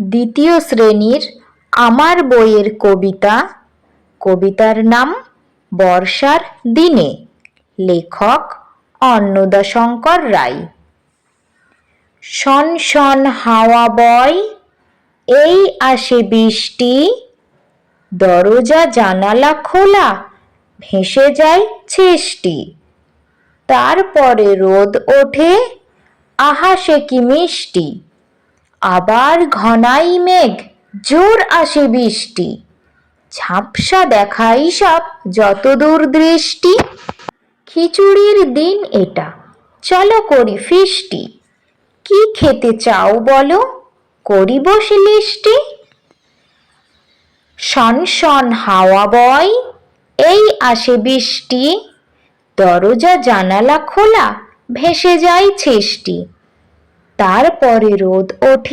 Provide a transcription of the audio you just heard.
দ্বিতীয় শ্রেণীর আমার বইয়ের কবিতা। কবিতার নাম বর্ষার দিনে। লেখক অন্নদাশঙ্কর রায়। শন শন হাওয়া বয়, এই আসে বৃষ্টি, দরজা জানালা খোলা, ভেসে যায় ছিষ্টি। তারপরে রোদ ওঠে, আহা সে কি মিষ্টি। আবার ঘনাই মেঘ, জোর আসে বৃষ্টি, ঝাপসা দেখাই সব যতদূর দৃষ্টি। খিচুড়ির দিন এটা, চলো করি ফিষ্টি। কি খেতে চাও বলো, করি বসে লিষ্টি। শন শন হাওয়া বয়, এই আসে বৃষ্টি, দরজা জানালা খোলা, ভেসে যায় ছিষ্টি। তারপরে রোদ ওঠে,